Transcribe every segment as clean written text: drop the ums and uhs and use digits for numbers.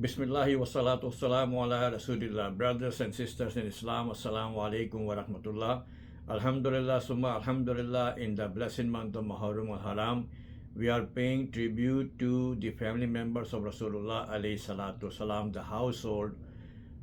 Bismillahi wassalatu wassalamu ala Rasulillah. Brothers and sisters in Islam, Assalamu alaikum wa rahmatullah. Alhamdulillah, summa alhamdulillah, in the blessed month of Muharram al-Haram, we are paying tribute to the family members of Rasulullah alayhi salatu wasalam, the household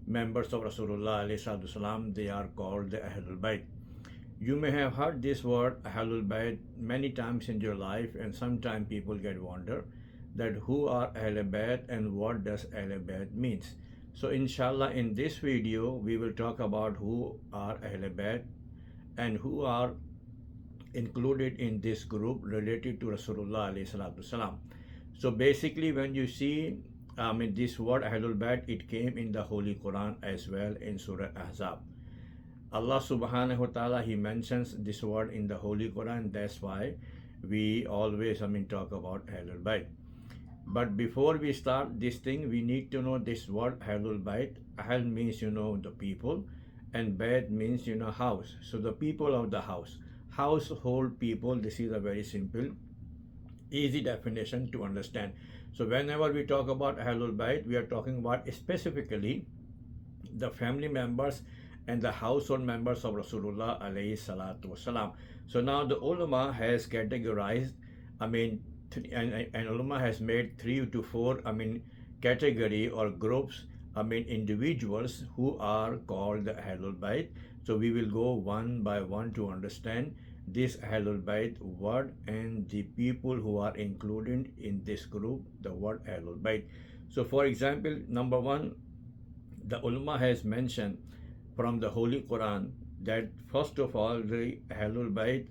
members of Rasulullah alayhi salatu wasalam. They are called the Ahlul Bayt. You may have heard this word Ahlul Bayt many times in your life, and sometimes people get wonder that who are Ahlul Bayt and what does Ahlul Bayt means. So inshallah, in this video we will talk about who are Ahlul Bayt and who are included in this group related to Rasulullah alayhi salatu wasalam. So basically, when you see this word Ahlul Bayt, it came in the Holy Quran as well in Surah Ahzab. Allah subhanahu wa ta'ala, he mentions this word in the Holy Quran. That's why we always talk about Ahlul Bayt. But before we start this thing, we need to know this word Ahlul Bayt. Ahl means the people, and Bayt means house. So the people of the house, household people. This is a very simple, easy definition to understand. So whenever we talk about Ahlul Bayt, we are talking about specifically the family members and the household members of Rasulullah alayhi salatu wasalam. So now the ulama has categorized, and ulama has made 3 to 4 category or groups, individuals who are called the Ahlul Bayt. So we will go one by one to understand this Ahlul Bayt word and the people who are included in this group, the word Ahlul Bayt. So for example, number one, the ulama has mentioned from the Holy Quran that first of all, the Ahlul Bayt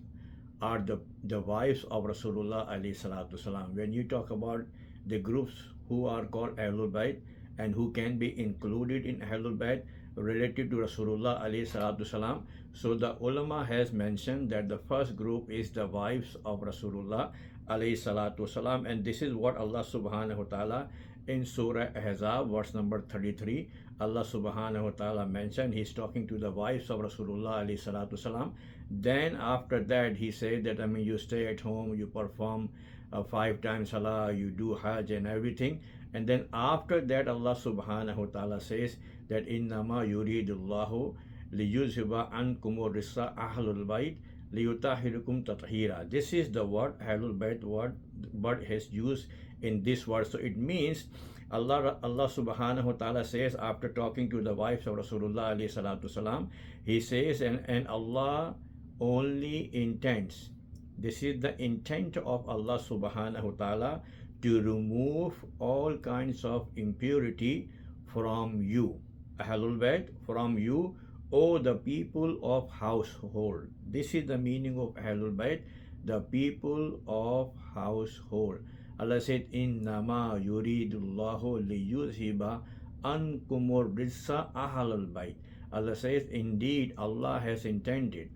are the wives of Rasulullah alayhi salatu wasalam. When you talk about the groups who are called Ahlul Bayt and who can be included in Ahlul Bayt related to Rasulullah alayhi salatu wasalam, so the ulama has mentioned that the first group is the wives of Rasulullah alayhi salatu wasalam, and this is what Allah subhanahu wa ta'ala in Surah Ahzab verse number 33, Allah subhanahu wa ta'ala mentioned, he's talking to the wives of Rasulullah alayhi salatu wasalam. Then after that he said that you stay at home, you perform 5 times salah, you do hajj and everything. And then after that Allah subhanahu wa ta'ala says that innama yuridullahu liyuzhiba ankumur rissa ahlul bayt liyutahirukum tathira. This is the word Ahlul Bayt word has used in this word. So it means Allah subhanahu wa ta'ala says, after talking to the wives of Rasulullah alayhi salatu wasalam, he says, and Allah only intends, this is the intent of Allah subhanahu wa ta'ala, to remove all kinds of impurity from you, Ahlul Bayt, from you, O the people of household. This is the meaning of Ahlul Bayt, the people of household. Allah said, innama yuridullahu liyuzhiba ankumur rissa ahlul bayt. Allah says, indeed Allah has intended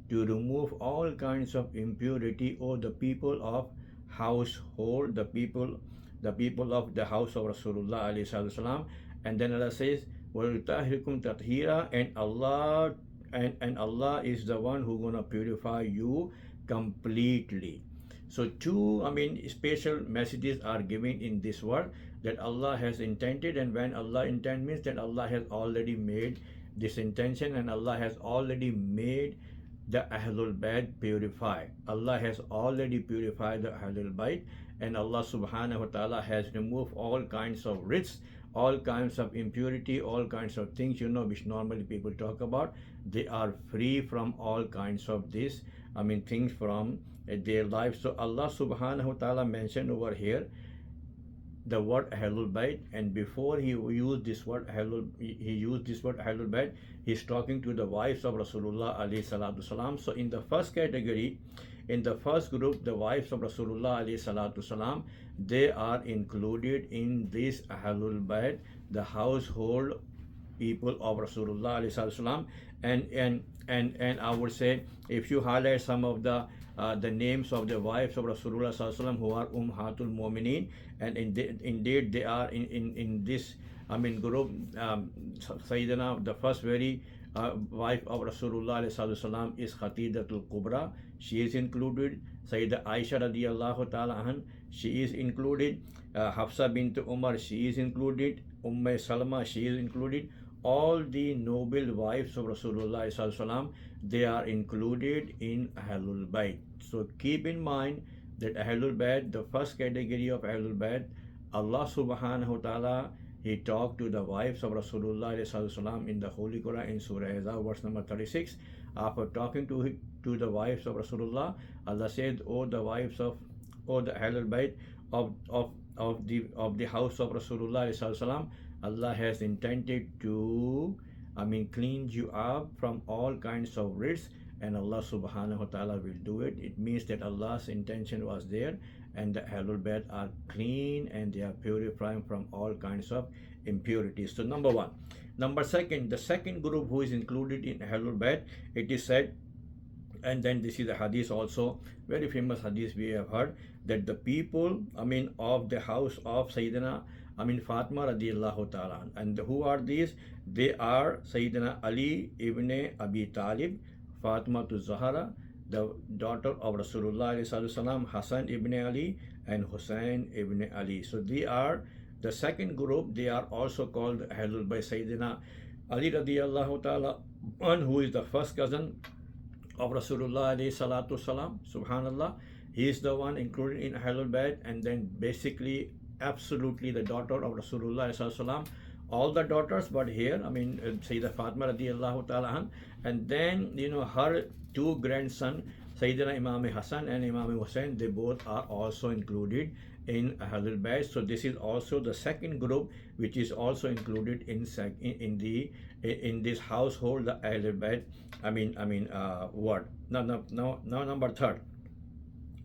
to remove all kinds of impurity, or the people of household, the people of the house of Rasulullah alayhi salam. And then Allah says, وَيُطَهِّرُكُمْ تَطْهِيرًا, and Allah is the one who gonna purify you completely. So two special messages are given in this word, that Allah has intended, and when Allah intend means that Allah has already made this intention, and Allah has already made the Ahlul Bayt purify. Allah has already purified the Ahlul Bayt, and Allah subhanahu wa ta'ala has removed all kinds of risks, all kinds of impurity, all kinds of things which normally people talk about. They are free from all kinds of this things from their life. So Allah subhanahu wa ta'ala mentioned over here the word Ahlul Bayt, and before he used this word Ahlul Bayt, he's talking to the wives of Rasulullah alayhi salatu wasalam. So in the first category, in the first group, the wives of Rasulullah alayhi salatu wasalam, they are included in this Ahlul Bayt, the household people of Rasulullah alayhi salatu wasalam. And I would say, if you highlight some of the names of the wives of Rasulullah sallallahu alaihi wasallam, who are Ummahatul Mu'mineen, and indeed they are in this group. Sayyidina, the first very wife of Rasulullah sallam is Khadijatul Kubra. She is included. Sayyidah Aisha radiyallahu ta'ala anha, she is included. Hafsa bint Umar, she is included. Salma, she is included. All the noble wives of Rasulullah sallam, they are included in Ahlul Bayt. So keep in mind that Ahlul Bayt, the first category of Ahlul Bayt, Allah subhanahu wa ta'ala, He talked to the wives of Rasulullah sallam in the Holy Quran in Surah Ahzab, verse number 36. After talking to the wives of Rasulullah, Allah said, "O the wives of, O the Ahlul Bayt of the house of Rasulullah sallam, Allah has intended to, cleanse you up from all kinds of risks, and Allah subhanahu wa ta'ala will do it." It means that Allah's intention was there, and the Ahlul Bayt are clean and they are purifying from all kinds of impurities. So number one. Number second, the second group who is included in Ahlul Bayt, it is said, and then this is a hadith also, very famous hadith we have heard, that the people, of the house of Sayyidina, Fatima radiallahu ta'ala. And who are these? They are Sayyidina Ali ibn Abi Talib, Fatima to Zahra, the daughter of Rasulullah sallam, Hassan ibn Ali and Hussein ibn Ali. So they are the second group. They are also called Ahlul Bayt. Sayyidina Ali radiallahu ta'ala, who is the first cousin of Rasulullah alayhi salatu salam, subhanallah, he is the one included in Ahlul Bayt. And then basically absolutely the daughter of Rasulullah sallallahu alaihi wasallam, all the daughters, but here Sayyidah Fatima radiallahu ta'ala, and then her two grandsons, Sayyidina Imam Hassan and Imam Hussein, they both are also included in Ahlul Bayt. So this is also the second group which is also included in this household, the Ahlul Bayt. What? Now number third.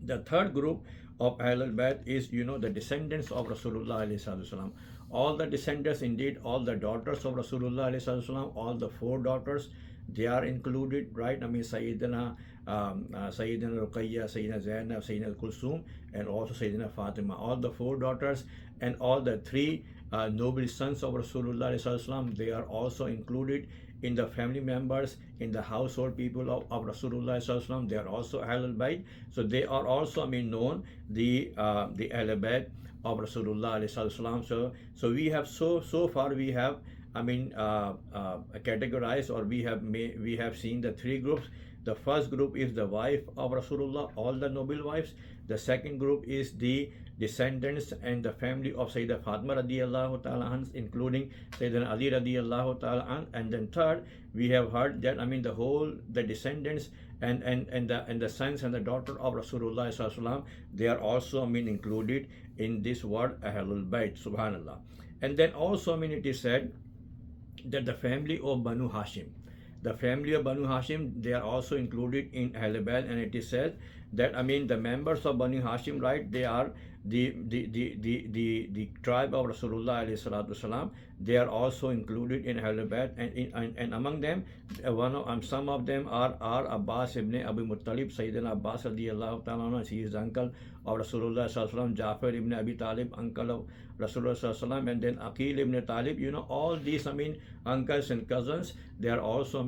The third group of Ahlul Bayt is the descendants of Rasulullah alayhi sallam. All the descendants, indeed all the daughters of Rasulullah alayhi sallam, all the four daughters, they are included, right? Sayyidina Ruqayya, Sayyidina Zainab, Sayyidina Kulsum, and also Sayyidina Fatima. All the four daughters and all the three noble sons of Rasulullah alayhi sallam, they are also included in the family members, in the household people of Rasulullah sallallahu alaihi wasallam. They are also Ahlul Bayt. So they are also known the Ahlul Bayt of Rasulullah sallallahu alaihi wasallam. So we have so far we have categorized, or we have seen the three groups. The first group is the wife of Rasulullah, all the noble wives. The second group is the descendants and the family of Sayyidah Fatima radiallahu ta'ala, including Sayyidina Ali radiallahu ta'ala. And then third, we have heard that the descendants and the sons and the daughter of Rasulullah sallallahu alaihi wasallam, they are also included in this word Ahlul Bayt, subhanallah. And then also it is said that the family of Banu Hashim, they are also included in Ahlul Bayt. And it is said that the members of Banu Hashim, right, they are the tribe of Rasulullah alayhi salatu wasalam. They are also included in Ahlul Bayt, and among them some of them are Abbas ibn Abi Muttalib, Sayyidina Abbas radiyallahu ta'ala, he is the uncle of Rasulullah sallallahu alaihi wasallam. Jafar ibn Abi Talib, uncle of Rasulullah sallallahu alaihi wasallam, and then Aqil ibn Talib. All these uncles and cousins, they are also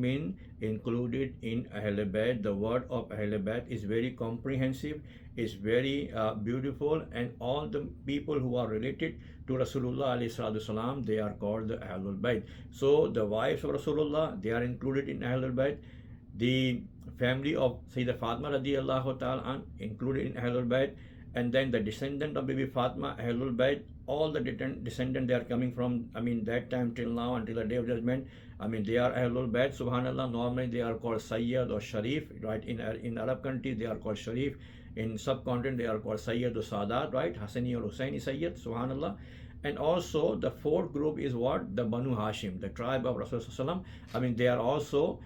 included in Ahlul Bayt. The word of Ahlul Bayt is very comprehensive, is very beautiful, and all the people who are related to Rasulullah alayhi salatu wasalam, they are called the Ahlul Bayt. So the wives of Rasulullah, they are included in Ahlul Bayt. The family of Sayyidah Fatima radiallahu ta'ala included in Ahlul Bayt. And then the descendant of Bibi Fatima, Ahlul Bayt, all the descendants, they are coming from that time till now until the day of judgment, they are Ahlul Bayt, subhanallah. Normally they are called Sayyid or Sharif, right? In Arab countries they are called Sharif. In subcontinent they are called Sayyid or Sadat, right? Hassani or Hussaini Sayyid, subhanallah. And also the fourth group is what? The Banu Hashim, the tribe of Rasulullah. They are also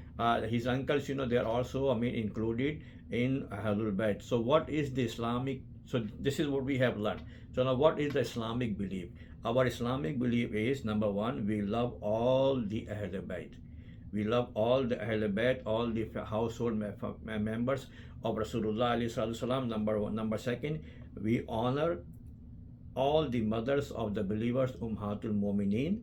his uncles, they are also included in Ahlul Bayt. So what is the Islamic? So this is what we have learned. So now what is the Islamic belief? Our Islamic belief is, number one, we love all the Ahlul Bayt. We love all the Ahlul Bayt, all the household members of Rasulullah alayhi salatu. Number one. Number second, we honor all the mothers of the believers, Ummahatul Mu'mineen.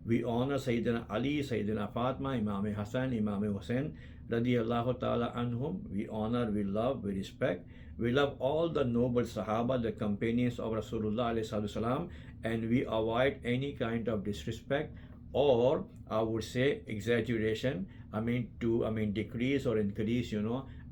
We honor Sayyidina Ali, Sayyidina Fatima, Imam Hassan, Imam Hussein, radiallahu ta'ala anhum. We honor, we love, we respect. We love all the noble Sahaba, the companions of Rasulullah alayhi salam, and we avoid any kind of disrespect or I would say exaggeration. Decrease or increase,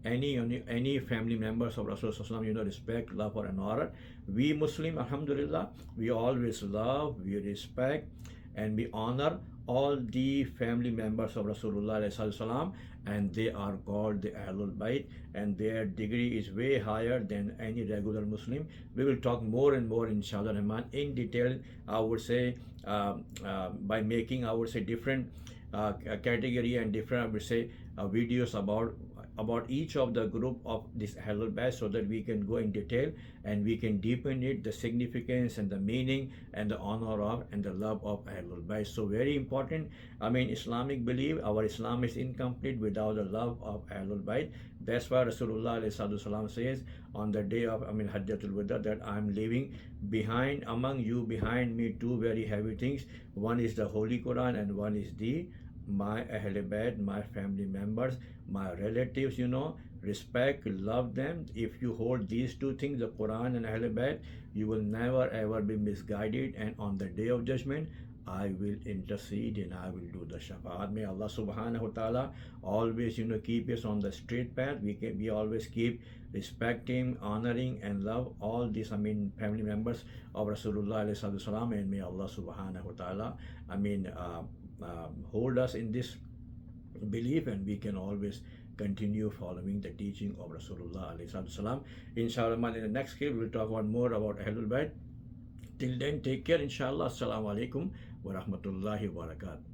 any family members of Rasulullah, respect, love, or honor. We Muslim, alhamdulillah, we always love, we respect, and we honor all the family members of Rasulullah, and they are called the Ahlul Bayt, and their degree is way higher than any regular Muslim. We will talk more and more, inshallah Rahman, in detail. I would say by making, I would say, different category and different, I would say, videos about each of the group of this Ahlul Bayt, so that we can go in detail and we can deepen it, the significance and the meaning and the honor of and the love of Ahlul Bayt. So very important. Islamic belief, our Islam is incomplete without the love of Ahlul Bayt. That's why Rasulullah ﷺ says on the day of Hajjatul Wada that I'm leaving behind among you, behind me, two very heavy things. One is the Holy Quran and one is my Ahlul Bayt, my family members, my relatives, respect, love them. If you hold these two things, the Quran and Ahlul Bayt, you will never ever be misguided, and on the day of judgment I will intercede and I will do the shafaat. May Allah subhanahu wa ta'ala always keep us on the straight path. We always keep respecting, honoring and love all these family members of Rasulullah alayhi salam, and may Allah subhanahu wa ta'ala hold us in this belief, and we can always continue following the teaching of Rasulullah alayhi salam. Inshallah, in the next clip, we'll talk more about Ahlul Bayt. Till then, take care, inshallah. Assalamu alaikum wa rahmatullahi wa barakatuh.